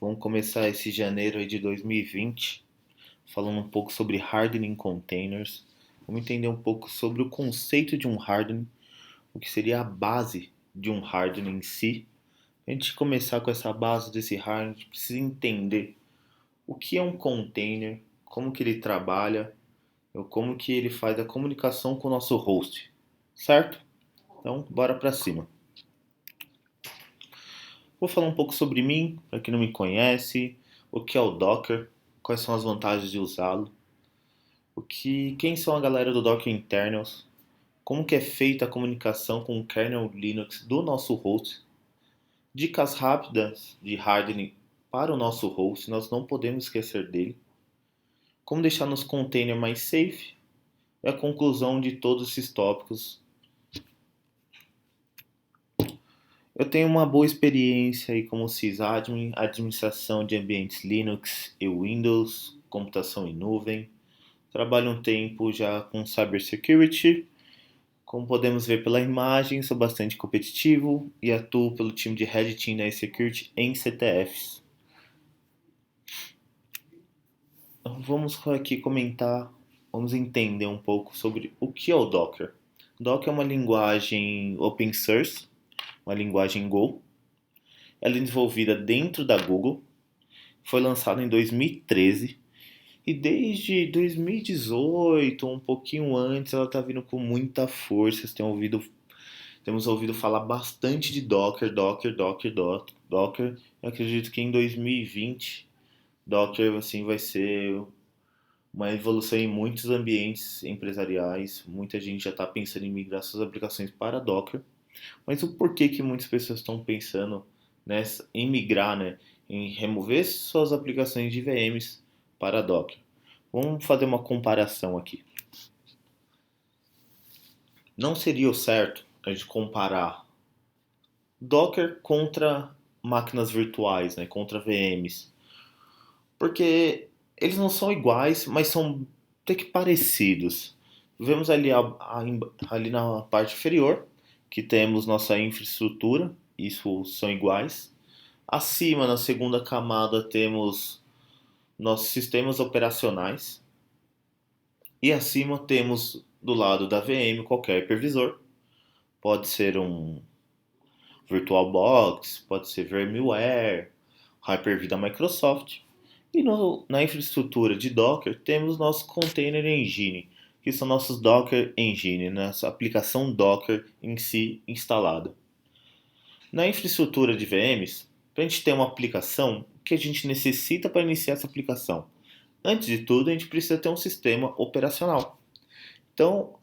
Vamos começar esse janeiro aí de 2020 falando um pouco sobre hardening containers. Vamos entender um pouco sobre o conceito de um hardening, o que seria a base de um hardening em si. Antes de começar com essa base desse hardening, a gente precisa entender o que é um container, como que ele trabalha, ou como que ele faz a comunicação com o nosso host, certo? Então, bora para cima. Vou falar um pouco sobre mim, para quem não me conhece, o que é o Docker, quais são as vantagens de usá-lo, quem são a galera do Docker Internals, como que é feita a comunicação com o kernel Linux do nosso host, dicas rápidas de hardening para o nosso host, nós não podemos esquecer dele, como deixar nos containers mais safe e a conclusão de todos esses tópicos. Eu tenho uma boa experiência aí como sysadmin, administração de ambientes Linux e Windows, computação em nuvem. Trabalho um tempo já com cybersecurity. Como podemos ver pela imagem, sou bastante competitivo e atuo pelo time de Red Team na Security em CTFs. Então, vamos aqui comentar, vamos entender um pouco sobre o que é o Docker. Docker é uma linguagem open source, uma linguagem Go. Ela é desenvolvida dentro da Google, foi lançada em 2013 e desde 2018, um pouquinho antes, ela está vindo com muita força. Temos ouvido falar bastante de Docker, Docker, Docker, Docker. Eu acredito que em 2020 Docker assim vai ser uma evolução em muitos ambientes empresariais. Muita gente já está pensando em migrar suas aplicações para Docker. Mas o porquê que muitas pessoas estão pensando em migrar, né, em remover suas aplicações de VMs para Docker? Vamos fazer uma comparação aqui. Não seria o certo a gente comparar Docker contra máquinas virtuais, né, contra VMs, porque eles não são iguais, mas são até que parecidos. Vemos ali na parte inferior que temos nossa infraestrutura, isso são iguais. Acima, na segunda camada, temos nossos sistemas operacionais. E acima temos do lado da VM qualquer hipervisor. Pode ser um VirtualBox, pode ser VMware, Hyper-V da Microsoft. E na infraestrutura de Docker temos nosso Container Engine, que são nossos Docker Engine, nossa aplicação Docker em si instalada. Na infraestrutura de VMs, para a gente ter uma aplicação, o que a gente necessita para iniciar essa aplicação? Antes de tudo, a gente precisa ter um sistema operacional. Então,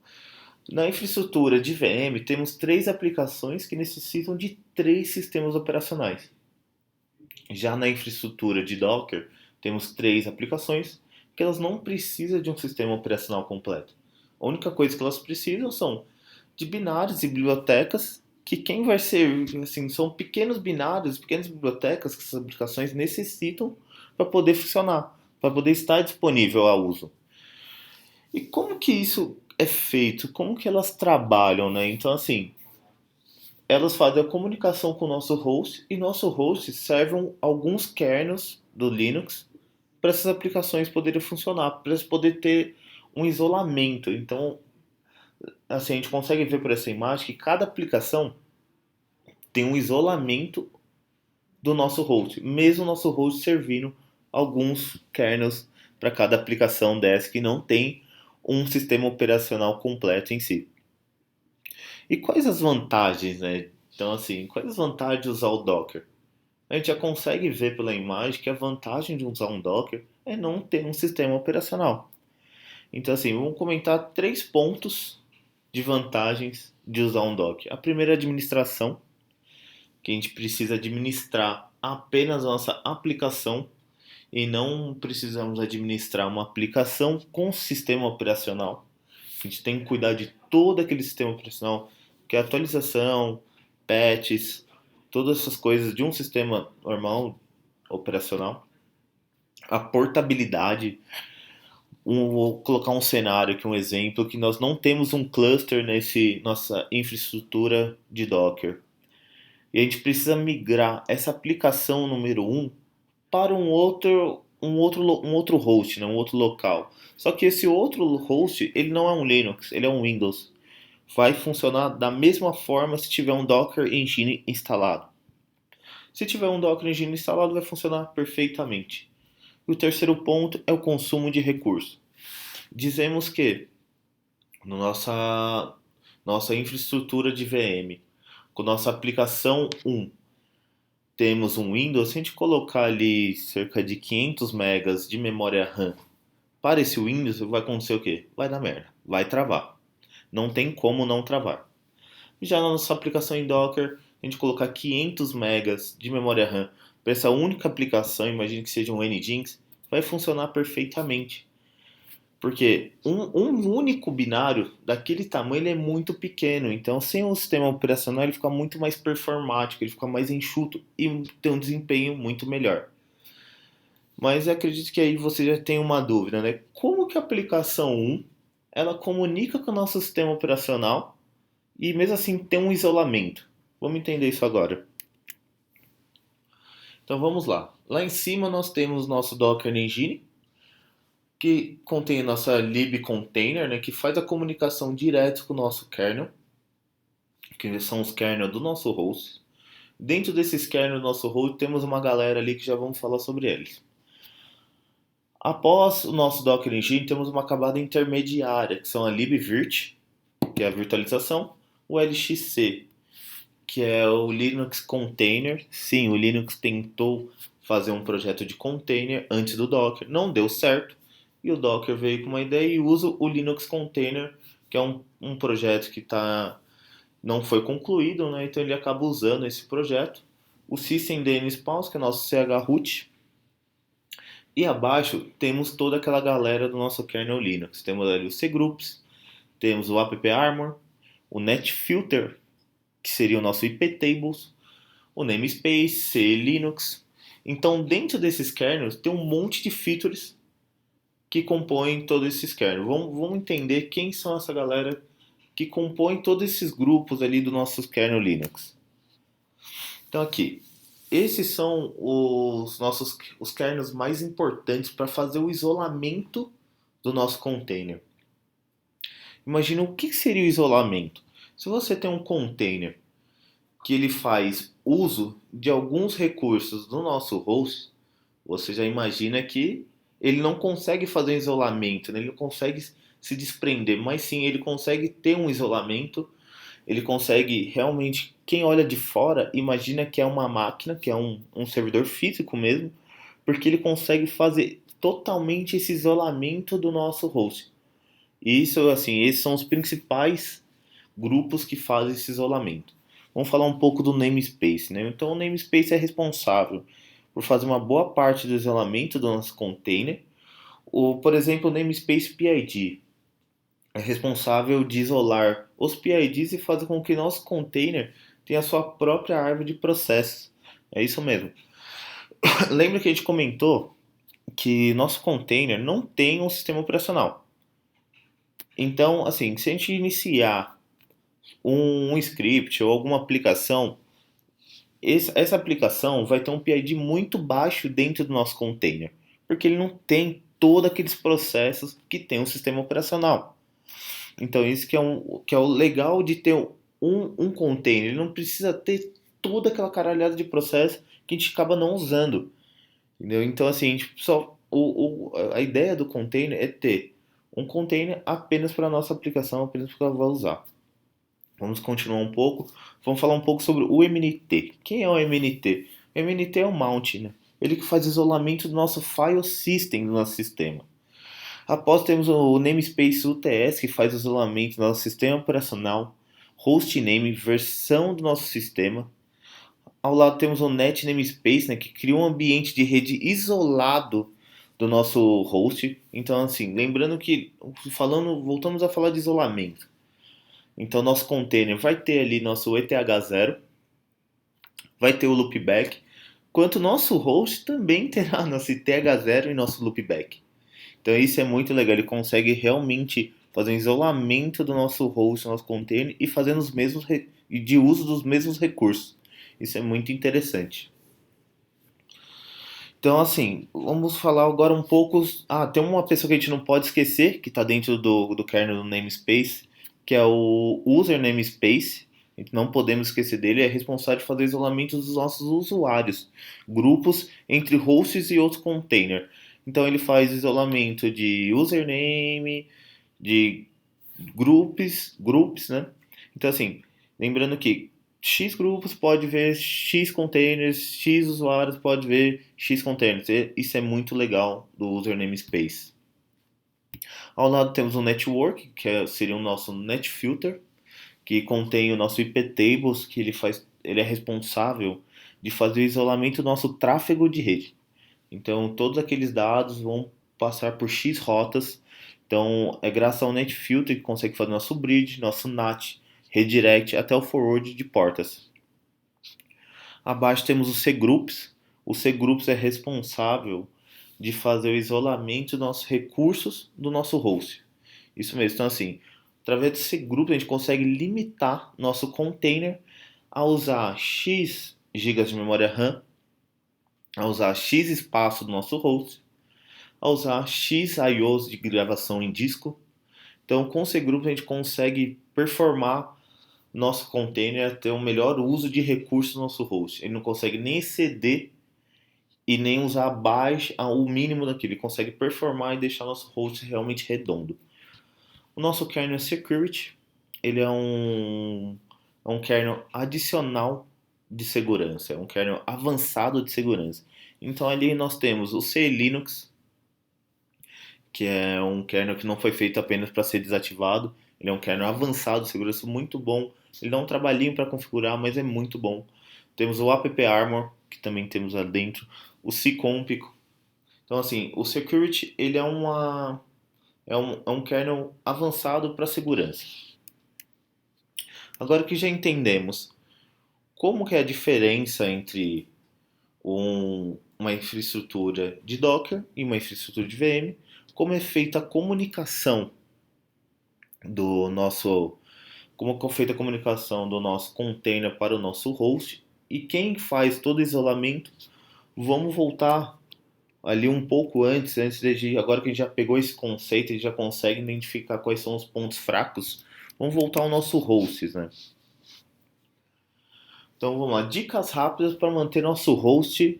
na infraestrutura de VM, temos três aplicações que necessitam de três sistemas operacionais. Já na infraestrutura de Docker, temos três aplicações que elas não precisam de um sistema operacional completo. A única coisa que elas precisam são de binários e bibliotecas, que quem vai ser, assim, são pequenos binários, pequenas bibliotecas que essas aplicações necessitam para poder funcionar, para poder estar disponível a uso. E como que isso é feito? Como que elas trabalham, né? Então, assim, elas fazem a comunicação com o nosso host e nosso host serve alguns kernels do Linux para essas aplicações poderem funcionar, para eles poderem ter um isolamento. Então, assim, a gente consegue ver por essa imagem que cada aplicação tem um isolamento do nosso host, mesmo o nosso host servindo alguns kernels para cada aplicação dessa que não tem um sistema operacional completo em si. E quais as vantagens, né? Então, assim, quais as vantagens de usar o Docker? A gente já consegue ver pela imagem que a vantagem de usar um Docker é não ter um sistema operacional. Então, assim, vamos comentar três pontos de vantagens de usar um Docker. A primeira é a administração, que a gente precisa administrar apenas a nossa aplicação e não precisamos administrar uma aplicação com sistema operacional. A gente tem que cuidar de todo aquele sistema operacional, que é atualização, patches, todas essas coisas de um sistema normal operacional. A portabilidade, vou colocar um cenário aqui, um exemplo, que nós não temos um cluster nesse nossa infraestrutura de Docker. E a gente precisa migrar essa aplicação número um para um outro host, né? Um outro local. Só que esse outro host, ele não é um Linux, ele é um Windows. Vai funcionar da mesma forma se tiver um Docker Engine instalado. Se tiver um Docker Engine instalado, vai funcionar perfeitamente. E o terceiro ponto é o consumo de recursos. Dizemos que na nossa infraestrutura de VM, com nossa aplicação 1, temos um Windows, se a gente colocar ali cerca de 500 megas de memória RAM para esse Windows, vai acontecer o quê? Vai dar merda, vai travar. Não tem como não travar. Já na nossa aplicação em Docker, a gente colocar 500 megas de memória RAM para essa única aplicação, imagine que seja um Nginx, vai funcionar perfeitamente. Porque um único binário daquele tamanho ele é muito pequeno. Então, sem um sistema operacional, ele fica muito mais performático, ele fica mais enxuto e tem um desempenho muito melhor. Mas eu acredito que aí você já tem uma dúvida, né? Como que a aplicação 1 ela comunica com o nosso sistema operacional e mesmo assim tem um isolamento? Vamos entender isso agora. Então vamos lá. Lá em cima nós temos nosso Docker Engine, que contém a nossa lib container, né, que faz a comunicação direto com o nosso kernel, que são os kernels do nosso host. Dentro desses kernels do nosso host temos uma galera ali que já vamos falar sobre eles. Após o nosso Docker Engine, temos uma camada intermediária, que são a libvirt, que é a virtualização, o LXC, que é o Linux Container. Sim, o Linux tentou fazer um projeto de container antes do Docker, não deu certo. E o Docker veio com uma ideia e usa o Linux Container, que é um projeto que não foi concluído, né? Então ele acaba usando esse projeto. O systemd-nspawn, que é nosso chroot. E abaixo temos toda aquela galera do nosso kernel Linux. Temos ali os cgroups, temos o app-armor, o netfilter, que seria o nosso iptables, o namespace, C-Linux. Então, dentro desses kernels, tem um monte de features que compõem todos esses kernels. Vamos entender quem são essa galera que compõe todos esses grupos ali do nosso kernel Linux. Então, aqui, esses são os kernels mais importantes para fazer o isolamento do nosso container. Imagina o que seria o isolamento. Se você tem um container que ele faz uso de alguns recursos do nosso host, você já imagina que ele não consegue fazer um isolamento, né? Ele não consegue se desprender, mas sim ele consegue ter um isolamento, ele consegue realmente, quem olha de fora imagina que é uma máquina, que é um servidor físico mesmo, porque ele consegue fazer totalmente esse isolamento do nosso host. E isso, assim, esses são os principais grupos que fazem esse isolamento. Vamos falar um pouco do namespace, né? Então, o namespace é responsável por fazer uma boa parte do isolamento do nosso container. Por exemplo, o namespace PID é responsável de isolar os PIDs e fazer com que nosso container tenha a sua própria árvore de processos. É isso mesmo. Lembra que a gente comentou que nosso container não tem um sistema operacional. Então, assim, se a gente iniciar um script ou alguma aplicação, essa aplicação vai ter um PID muito baixo dentro do nosso container, porque ele não tem todos aqueles processos que tem um sistema operacional. Então, isso que é o legal de ter um container. Ele não precisa ter toda aquela caralhada de processo que a gente acaba não usando. Entendeu? Então, assim, a gente a ideia do container é ter um container apenas para a nossa aplicação, apenas para ela vai usar. Vamos continuar um pouco. Vamos falar um pouco sobre o MNT. Quem é o MNT? O MNT é o mount, né? Ele que faz isolamento do nosso file system do nosso sistema. Após temos o namespace UTS, que faz isolamento do nosso sistema operacional, hostname, versão do nosso sistema. Ao lado temos o net namespace, né, que cria um ambiente de rede isolado do nosso host. Então, assim, lembrando que, voltamos a falar de isolamento. Então, nosso container vai ter ali nosso ETH0, vai ter o loopback, quanto nosso host também terá nosso ETH0 e nosso loopback. Então, isso é muito legal, ele consegue realmente fazer um isolamento do nosso host, do nosso container e fazendo os mesmos de uso dos mesmos recursos. Isso é muito interessante. Então, assim, vamos falar agora um pouco. Ah, tem uma pessoa que a gente não pode esquecer, que está dentro do kernel do namespace, que é o user namespace. A gente não podemos esquecer dele, é responsável de fazer isolamento dos nossos usuários, grupos entre hosts e outros containers. Então, ele faz isolamento de username, de groups, né? Então, assim, lembrando que X grupos pode ver X containers, X usuários pode ver X containers. Isso é muito legal do user namespace. Ao lado temos o network, seria o nosso net filter, que contém o nosso IP tables, que ele é responsável de fazer o isolamento do nosso tráfego de rede. Então, todos aqueles dados vão passar por X rotas. Então, é graças ao NetFilter que consegue fazer nosso bridge, nosso NAT, redirect até o forward de portas. Abaixo temos os cgroups. O cgroups é responsável de fazer o isolamento dos nossos recursos do nosso host. Isso mesmo. Então, assim, através do cgroup a gente consegue limitar nosso container a usar X gigas de memória RAM, a usar X espaço do nosso host, a usar X IOs de gravação em disco. Então, com o cgroup a gente consegue performar nosso container a ter um melhor uso de recursos do nosso host. Ele não consegue nem exceder e nem usar abaixo o mínimo daquilo. Ele consegue performar e deixar nosso host realmente redondo. O nosso kernel security, ele é um kernel adicional de segurança, é um kernel avançado de segurança. Então ali nós temos o C Linux, que é um kernel que não foi feito apenas para ser desativado. Ele é um kernel avançado de segurança muito bom. Ele dá um trabalhinho para configurar, mas é muito bom. Temos o App Armor, que também temos lá dentro. OCcomp. Então, assim, o Security ele é um kernel avançado para segurança. Agora que já entendemos como que é a diferença entre uma infraestrutura de Docker e uma infraestrutura de VM, como é feita a comunicação do nosso, como é feita a comunicação do nosso container para o nosso host e quem faz todo o isolamento. Vamos voltar ali um pouco antes de agora que a gente já pegou esse conceito e já consegue identificar quais são os pontos fracos. Vamos voltar ao nosso host, né? Então vamos lá, dicas rápidas para manter nosso host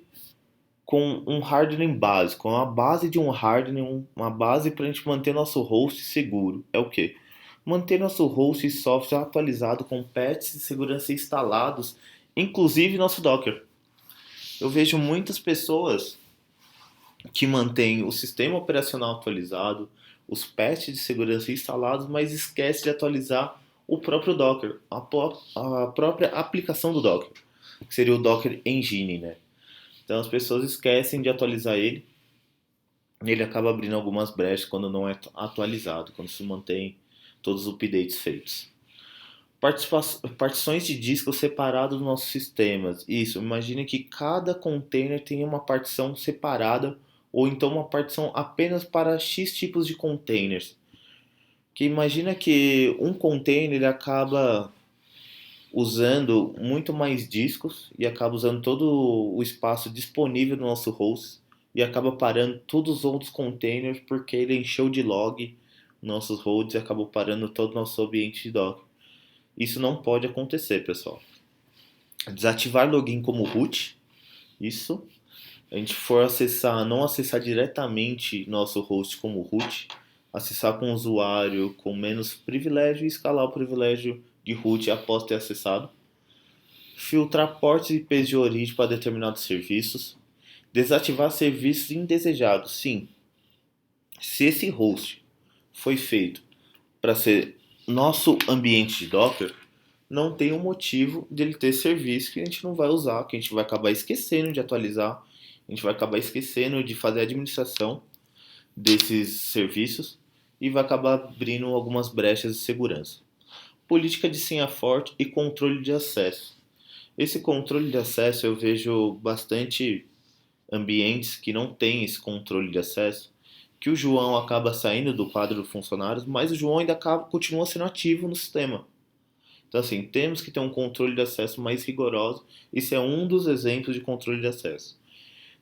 com um hardening básico, uma base de um hardening, uma base para a gente manter nosso host seguro. É o que? Manter nosso host e software atualizado com patches de segurança instalados, inclusive nosso Docker. Eu vejo muitas pessoas que mantêm o sistema operacional atualizado, os patches de segurança instalados, mas esquece de atualizar o próprio Docker, a própria aplicação do Docker, que seria o Docker Engine, né? Então as pessoas esquecem de atualizar ele. Ele acaba abrindo algumas brechas quando não é atualizado, quando se mantém todos os updates feitos. Partições de disco separadas dos nossos sistemas. Isso, imagine que cada container tem uma partição separada ou então uma partição apenas para X tipos de containers. Que imagina que um container ele acaba usando muito mais discos e acaba usando todo o espaço disponível no nosso host e acaba parando todos os outros containers porque ele encheu de log nossos hosts e acabou parando todo o nosso ambiente de Docker. Isso não pode acontecer, pessoal. Desativar login como root, isso. A gente for acessar, não acessar diretamente nosso host como root, acessar com o usuário com menos privilégio e escalar o privilégio de root após ter acessado. Filtrar ports e IPs de origem para determinados serviços. Desativar serviços indesejados. Sim, se esse host foi feito para ser nosso ambiente de Docker, não tem um motivo dele ter serviço que a gente não vai usar, que a gente vai acabar esquecendo de atualizar, a gente vai acabar esquecendo de fazer a administração desses serviços e vai acabar abrindo algumas brechas de segurança. Política de senha forte e controle de acesso. Esse controle de acesso eu vejo bastante ambientes que não têm esse controle de acesso, que o João acaba saindo do quadro de funcionários, mas o João ainda continua sendo ativo no sistema. Então, assim, temos que ter um controle de acesso mais rigoroso. Isso é um dos exemplos de controle de acesso.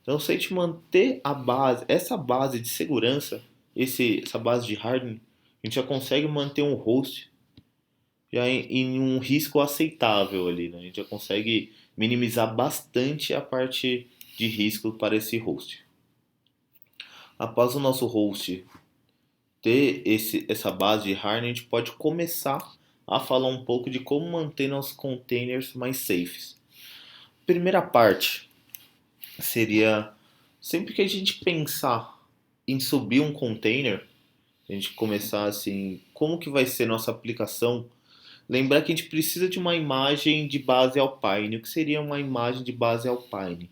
Então, se a gente manter a base, essa base de segurança, essa base de hardening, a gente já consegue manter um host já em um risco aceitável ali, né? A gente já consegue minimizar bastante a parte de risco para esse host. Após o nosso host ter essa base de hardening, a gente pode começar a falar um pouco de como manter nossos containers mais safes. Primeira parte seria sempre que a gente pensar em subir um container, a gente começar assim, como que vai ser nossa aplicação? Lembrar que a gente precisa de uma imagem de base Alpine. O que seria uma imagem de base Alpine?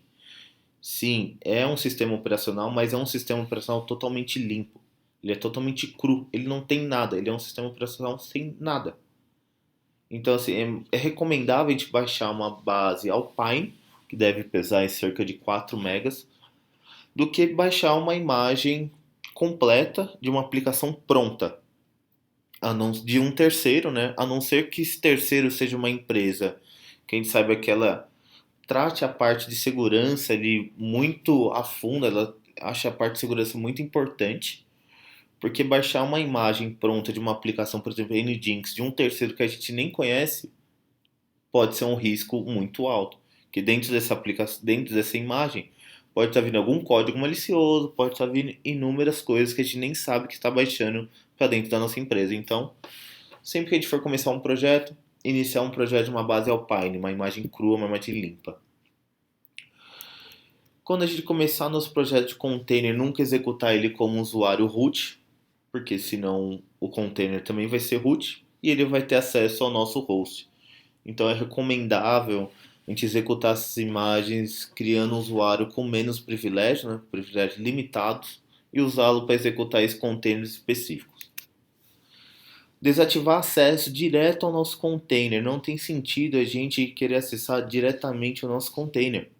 Sim, é um sistema operacional, mas é um sistema operacional totalmente limpo. Ele é totalmente cru, ele não tem nada, ele é um sistema operacional sem nada. Então, assim, é recomendável a gente baixar uma base Alpine, que deve pesar em cerca de 4 megas, do que baixar uma imagem completa de uma aplicação pronta, de um terceiro, né? A não ser que esse terceiro seja uma empresa que a gente saiba que ela trate a parte de segurança ali muito a fundo, ela acha a parte de segurança muito importante, porque baixar uma imagem pronta de uma aplicação, por exemplo, Nginx, de um terceiro que a gente nem conhece, pode ser um risco muito alto. Que dentro dessa aplicação, dentro dessa imagem, pode estar vindo algum código malicioso, pode estar vindo inúmeras coisas que a gente nem sabe que está baixando para dentro da nossa empresa. Então, sempre que a gente for começar um projeto, iniciar um projeto de uma base Alpine, uma imagem crua, uma imagem limpa. Quando a gente começar nosso projeto de container, nunca executar ele como usuário root, porque senão o container também vai ser root e ele vai ter acesso ao nosso host. Então é recomendável a gente executar essas imagens criando um usuário com menos privilégios, né, privilégios limitados, e usá-lo para executar esses containers específicos. Desativar acesso direto ao nosso container. Não tem sentido a gente querer acessar diretamente o nosso container.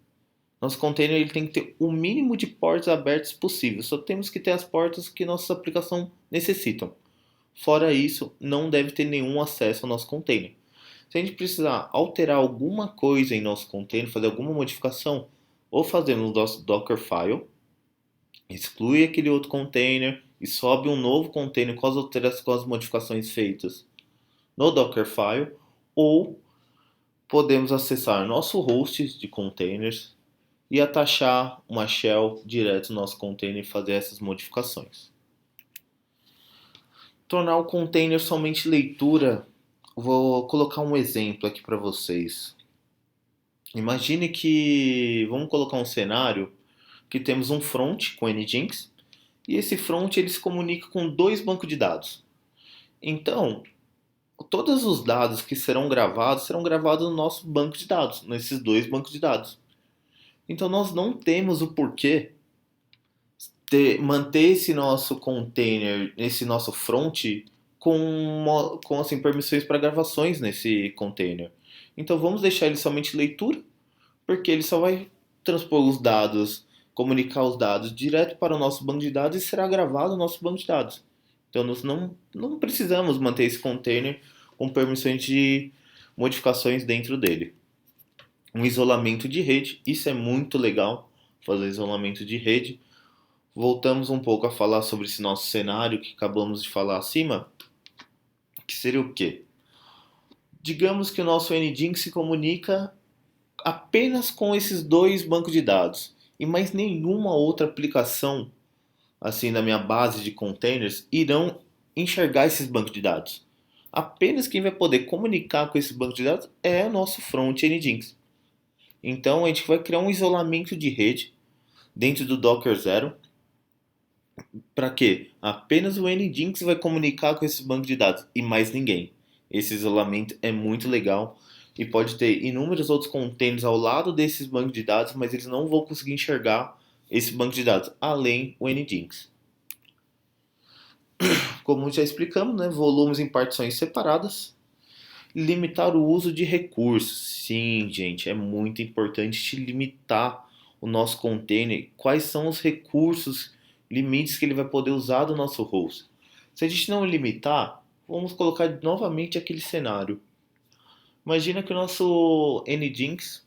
Nosso container ele tem que ter o mínimo de portas abertas possível. Só temos que ter as portas que nossas aplicações necessitam. Fora isso, não deve ter nenhum acesso ao nosso container. Se a gente precisar alterar alguma coisa em nosso container, fazer alguma modificação, ou fazemos o nosso Dockerfile, exclui aquele outro container e sobe um novo container com com as modificações feitas no Dockerfile, ou podemos acessar nosso host de containers e atachar uma shell direto no nosso container e fazer essas modificações. Tornar o container somente leitura, vou colocar um exemplo aqui para vocês. Imagine que vamos colocar um cenário que temos um front com Nginx e esse front ele se comunica com dois bancos de dados. Então, todos os dados que serão gravados no nosso banco de dados, nesses dois bancos de dados. Então, nós não temos o porquê manter esse nosso container, esse nosso front com assim, permissões para gravações nesse container. Então vamos deixar ele somente leitura, porque ele só vai transpor os dados, comunicar os dados direto para o nosso banco de dados e será gravado no nosso banco de dados. Então nós não precisamos manter esse container com permissões de modificações dentro dele. Um isolamento de rede, isso é muito legal, fazer isolamento de rede. Voltamos um pouco a falar sobre esse nosso cenário que acabamos de falar acima, que seria o quê? Digamos que o nosso Nginx se comunica apenas com esses dois bancos de dados e mais nenhuma outra aplicação assim na minha base de containers irão enxergar esses bancos de dados. Apenas quem vai poder comunicar com esse banco de dados é o nosso front Nginx. Então a gente vai criar um isolamento de rede dentro do Docker Zero. Para quê? Apenas o Nginx vai comunicar com esse banco de dados e mais ninguém. Esse isolamento é muito legal e pode ter inúmeros outros containers ao lado desses bancos de dados, mas eles não vão conseguir enxergar esse banco de dados, além o Nginx. Como já explicamos, né, volumes em partições separadas. Limitar o uso de recursos. Sim, gente, é muito importante limitar o nosso container. Quais são os recursos, limites que ele vai poder usar do nosso host? Se a gente não limitar, vamos colocar novamente aquele cenário. Imagina que o nosso Nginx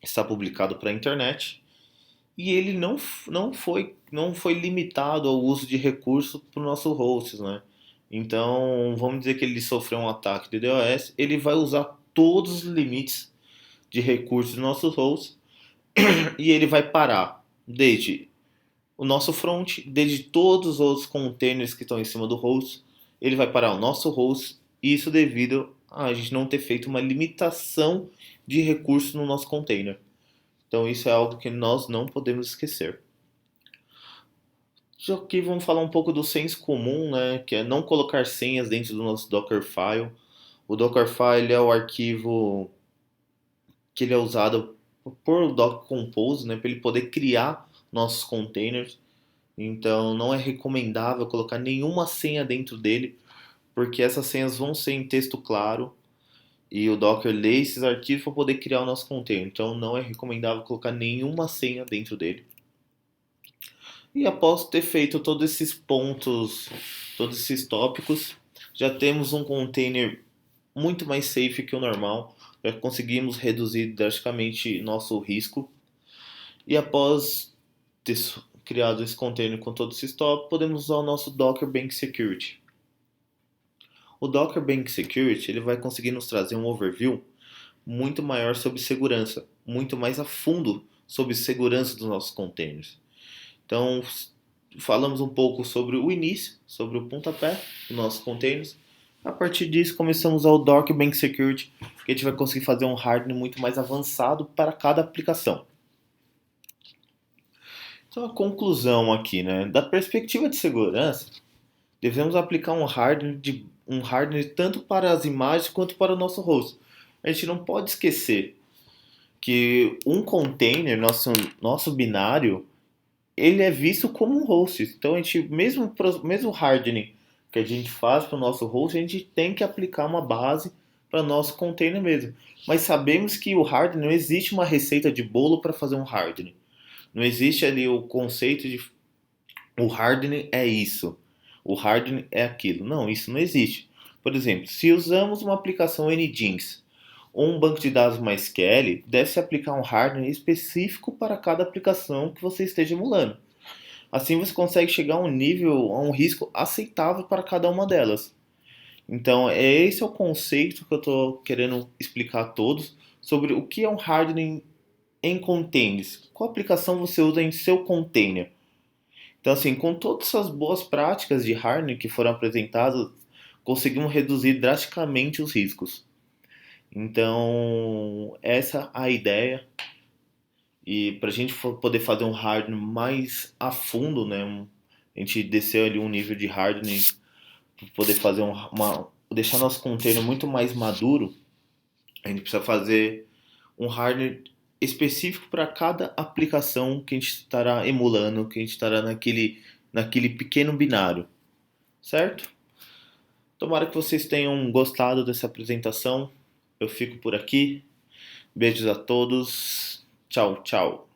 está publicado para a internet e ele não foi limitado ao uso de recursos para o nosso host, né? Então, vamos dizer que ele sofreu um ataque de DOS, ele vai usar todos os limites de recursos do nosso host e ele vai parar desde o nosso front, desde todos os outros containers que estão em cima do host, ele vai parar o nosso host, isso devido a gente não ter feito uma limitação de recursos no nosso container. Então isso é algo que nós não podemos esquecer. Já aqui vamos falar um pouco do senso comum, né, que é não colocar senhas dentro do nosso Dockerfile. O Dockerfile é o arquivo que ele é usado por o Docker Compose, né, para ele poder criar nossos containers. Então não é recomendável colocar nenhuma senha dentro dele, porque essas senhas vão ser em texto claro e o Docker lê esses arquivos para poder criar o nosso container. Então não é recomendável colocar nenhuma senha dentro dele. E após ter feito todos esses pontos, todos esses tópicos, já temos um container muito mais safe que o normal. Já conseguimos reduzir drasticamente nosso risco. E após ter criado esse container com todos esses tópicos, podemos usar o nosso Docker Bank Security. O Docker Bank Security ele vai conseguir nos trazer um overview muito maior sobre segurança, muito mais a fundo sobre segurança dos nossos containers. Então, falamos um pouco sobre o início, sobre o pontapé dos nossos containers. A partir disso, começamos a usar o Docker Bank Security, que a gente vai conseguir fazer um hardening muito mais avançado para cada aplicação. Então, a conclusão aqui, né? Da perspectiva de segurança, devemos aplicar um hardening tanto para as imagens quanto para o nosso host. A gente não pode esquecer que um container, nosso binário, ele é visto como um host. Então, a gente, mesmo hardening que a gente faz para o nosso host, a gente tem que aplicar uma base para o nosso container mesmo. Mas sabemos que o hardening não existe uma receita de bolo para fazer um hardening. Não existe ali o conceito de o hardening é isso, o hardening é aquilo. Não, isso não existe. Por exemplo, se usamos uma aplicação Nginx ou um banco de dados MySQL, deve-se aplicar um hardening específico para cada aplicação que você esteja emulando. Assim você consegue chegar a um nível, a um risco aceitável para cada uma delas. Então, esse é o conceito que eu estou querendo explicar a todos sobre o que é um hardening em containers. Qual aplicação você usa em seu container? Então, assim, com todas essas boas práticas de hardening que foram apresentadas, conseguimos reduzir drasticamente os riscos. Então, essa é a ideia. E para a gente poder fazer um hardening mais a fundo, né? A gente desceu ali um nível de hardening para poder fazer deixar nosso container muito mais maduro. A gente precisa fazer um hardening específico para cada aplicação que a gente estará emulando, que a gente estará naquele pequeno binário, certo? Tomara que vocês tenham gostado dessa apresentação. Eu fico por aqui. Beijos a todos. Tchau, tchau.